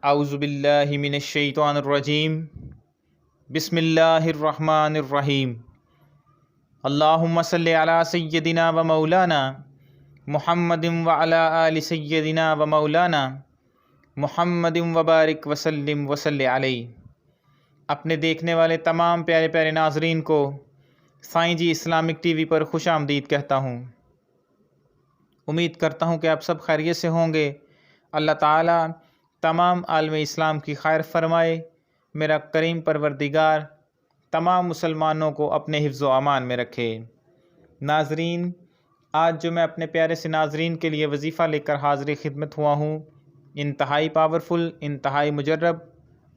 اعوذ باللہ من الشیطان الرجیم بسم اللہ الرحمن الرحیم اللہم صلی علی سیدنا و مولانا محمد وعلی آل سیدنا و مولانا محمد وبارک وسلم وصلی علیہ۔ اپنے دیکھنے والے تمام پیارے پیارے ناظرین کو سائیں جی اسلامک ٹی وی پر خوش آمدید کہتا ہوں۔ امید کرتا ہوں کہ آپ سب خیریت سے ہوں گے۔ اللہ تعالیٰ تمام عالم اسلام کی خیر فرمائے۔ میرا کریم پروردگار تمام مسلمانوں کو اپنے حفظ و امان میں رکھے۔ ناظرین، آج جو میں اپنے پیارے سے ناظرین کے لیے وظیفہ لے کر حاضر خدمت ہوا ہوں، انتہائی پاورفل، انتہائی مجرب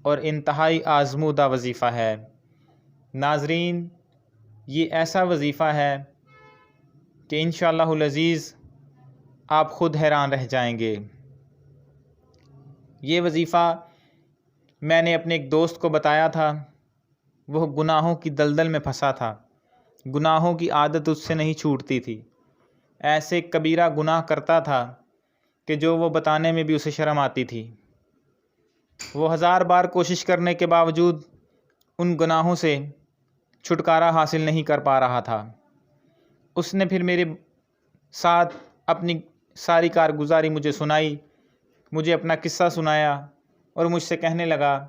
اور انتہائی آزمودہ وظیفہ ہے۔ ناظرین، یہ ایسا وظیفہ ہے کہ انشاءاللہ العزیز آپ خود حیران رہ جائیں گے۔ یہ وظیفہ میں نے اپنے ایک دوست کو بتایا تھا۔ وہ گناہوں کی دلدل میں پھنسا تھا، گناہوں کی عادت اس سے نہیں چھوٹتی تھی، ایسے کبیرہ گناہ کرتا تھا کہ جو وہ بتانے میں بھی اسے شرم آتی تھی۔ وہ 1000 بار کوشش کرنے کے باوجود ان گناہوں سے چھٹکارا حاصل نہیں کر پا رہا تھا۔ اس نے پھر میرے ساتھ اپنی ساری کارگزاری مجھے سنائی، مجھے اپنا قصہ سنایا اور مجھ سے کہنے لگا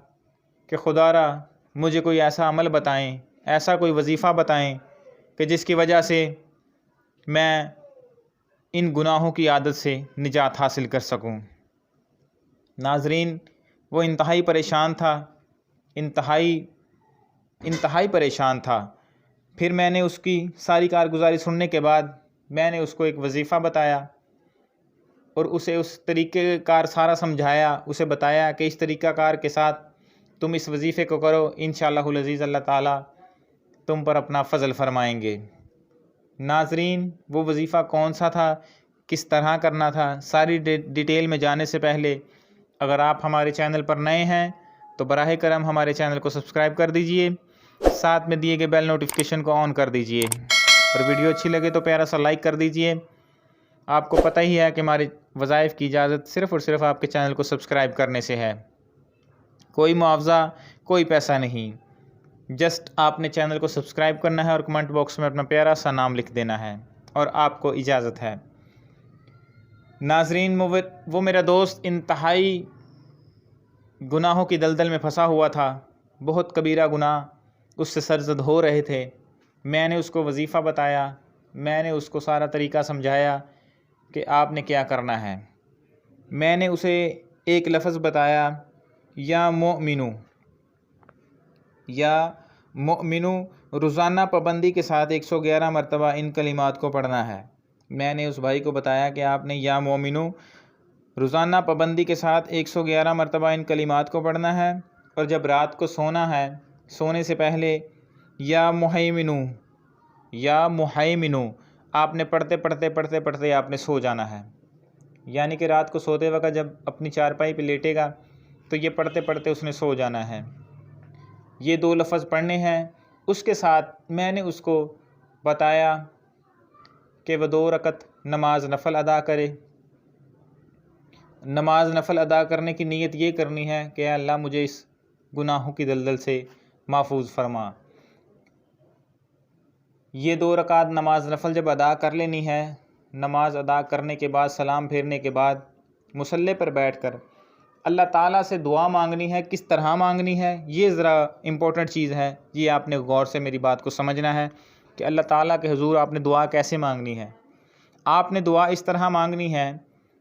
کہ خدا را مجھے کوئی ایسا عمل بتائیں، ایسا کوئی وظیفہ بتائیں کہ جس کی وجہ سے میں ان گناہوں کی عادت سے نجات حاصل کر سکوں۔ ناظرین، وہ انتہائی پریشان تھا، انتہائی پریشان تھا۔ پھر میں نے اس کی ساری کارگزاری سننے کے بعد میں نے اس کو ایک وظیفہ بتایا اور اسے اس طریقہ کار سارا سمجھایا، اسے بتایا کہ اس طریقہ کار کے ساتھ تم اس وظیفے کو کرو، انشاءاللہ العزیز اللہ تعالیٰ تم پر اپنا فضل فرمائیں گے۔ ناظرین، وہ وظیفہ کون سا تھا، کس طرح کرنا تھا، ساری ڈیٹیل میں جانے سے پہلے اگر آپ ہمارے چینل پر نئے ہیں تو براہ کرم ہمارے چینل کو سبسکرائب کر دیجئے، ساتھ میں دیے گئے بیل نوٹیفیکیشن کو آن کر دیجئے اور ویڈیو اچھی لگے تو پیارا سا لائک کر دیجئے۔ آپ کو پتہ ہی ہے کہ ہمارے وظائف کی اجازت صرف اور صرف آپ کے چینل کو سبسکرائب کرنے سے ہے، کوئی معاوضہ، کوئی پیسہ نہیں، جسٹ آپ نے چینل کو سبسکرائب کرنا ہے اور کمنٹ باکس میں اپنا پیارا سا نام لکھ دینا ہے اور آپ کو اجازت ہے۔ ناظرین، وہ میرا دوست انتہائی گناہوں کی دلدل میں پھنسا ہوا تھا، بہت کبیرہ گناہ اس سے سرزد ہو رہے تھے۔ میں نے اس کو وظیفہ بتایا، میں نے اس کو سارا طریقہ سمجھایا کہ آپ نے کیا کرنا ہے۔ میں نے اسے ایک لفظ بتایا، یا مؤمنو، روزانہ پابندی کے ساتھ 111 مرتبہ ان کلمات کو پڑھنا ہے۔ میں نے اس بھائی کو بتایا کہ آپ نے یا مومنو روزانہ پابندی کے ساتھ 111 مرتبہ ان کلمات کو پڑھنا ہے، اور جب رات کو سونا ہے، سونے سے پہلے یا محیمنو آپ نے پڑھتے آپ نے سو جانا ہے۔ یعنی کہ رات کو سوتے وقت جب اپنی چارپائی پہ لیٹے گا تو یہ پڑھتے اس نے سو جانا ہے۔ یہ 2 لفظ پڑھنے ہیں۔ اس کے ساتھ میں نے اس کو بتایا کہ وہ 2 رکعت نماز نفل ادا کرے۔ نماز نفل ادا کرنے کی نیت یہ کرنی ہے کہ اے اللہ مجھے اس گناہوں کی دلدل سے محفوظ فرما۔ یہ 2 رکعت نماز نفل جب ادا کر لینی ہے، نماز ادا کرنے کے بعد سلام پھیرنے کے بعد مصلی پر بیٹھ کر اللہ تعالیٰ سے دعا مانگنی ہے۔ کس طرح مانگنی ہے، یہ ذرا امپورٹنٹ چیز ہے، یہ آپ نے غور سے میری بات کو سمجھنا ہے کہ اللہ تعالیٰ کے حضور آپ نے دعا کیسے مانگنی ہے۔ آپ نے دعا اس طرح مانگنی ہے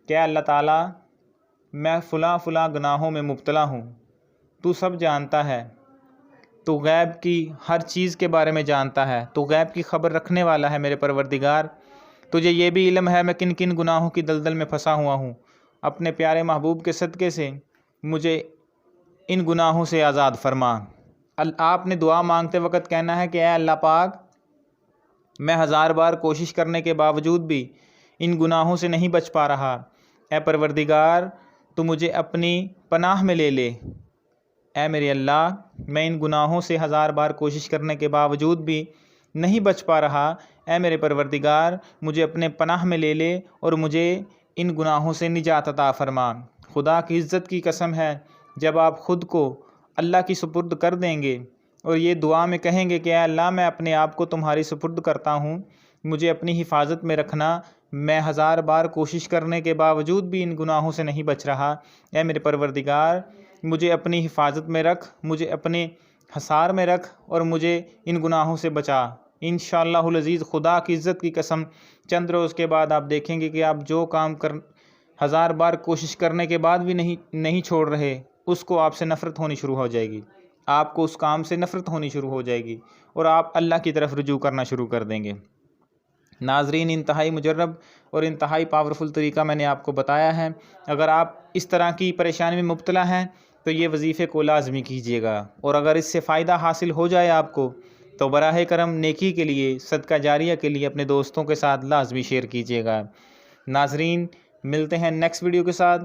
کہ اللہ تعالیٰ میں فلاں گناہوں میں مبتلا ہوں، تو سب جانتا ہے، تو غیب کی ہر چیز کے بارے میں جانتا ہے، تو غیب کی خبر رکھنے والا ہے میرے پروردگار۔ تجھے یہ بھی علم ہے میں کن کن گناہوں کی دلدل میں پھنسا ہوا ہوں، اپنے پیارے محبوب کے صدقے سے مجھے ان گناہوں سے آزاد فرما۔ آپ نے دعا مانگتے وقت کہنا ہے کہ اے اللہ پاک، میں 1000 بار کوشش کرنے کے باوجود بھی ان گناہوں سے نہیں بچ پا رہا، اے پروردگار تو مجھے اپنی پناہ میں لے لے۔ اے میرے اللہ، میں ان گناہوں سے 1000 بار کوشش کرنے کے باوجود بھی نہیں بچ پا رہا، اے میرے پروردگار مجھے اپنے پناہ میں لے لے اور مجھے ان گناہوں سے نجات عطا فرما۔ خدا کی عزت کی قسم ہے جب آپ خود کو اللہ کی سپرد کر دیں گے اور یہ دعا میں کہیں گے کہ اے اللہ میں اپنے آپ کو تمہاری سپرد کرتا ہوں، مجھے اپنی حفاظت میں رکھنا، میں 1000 بار کوشش کرنے کے باوجود بھی ان گناہوں سے نہیں بچ رہا، اے میرے پروردگار مجھے اپنی حفاظت میں رکھ، مجھے اپنے حصار میں رکھ اور مجھے ان گناہوں سے بچا۔ انشاءاللہ العزیز خدا کی عزت کی قسم چند روز کے بعد آپ دیکھیں گے کہ آپ جو کام 1000 بار کوشش کرنے کے بعد بھی نہیں چھوڑ رہے، اس کو آپ سے نفرت ہونی شروع ہو جائے گی، آپ کو اس کام سے نفرت ہونی شروع ہو جائے گی اور آپ اللہ کی طرف رجوع کرنا شروع کر دیں گے۔ ناظرین، انتہائی مجرب اور انتہائی پاورفل طریقہ میں نے آپ کو بتایا ہے۔ اگر آپ اس طرح کی پریشانی میں مبتلا ہیں تو یہ وظیفے کو لازمی کیجیے گا، اور اگر اس سے فائدہ حاصل ہو جائے آپ کو تو براہ کرم نیکی کے لیے، صدقہ جاریہ کے لیے اپنے دوستوں کے ساتھ لازمی شیئر کیجیے گا۔ ناظرین، ملتے ہیں نیکسٹ ویڈیو کے ساتھ،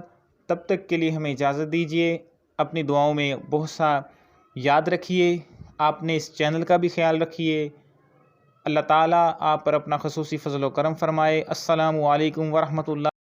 تب تک کے لیے ہمیں اجازت دیجیے۔ اپنی دعاؤں میں بہت سا یاد رکھیے، آپ نے اس چینل کا بھی خیال رکھیے۔ اللہ تعالیٰ آپ پر اپنا خصوصی فضل و کرم فرمائے۔ السلام علیکم ورحمۃ اللہ۔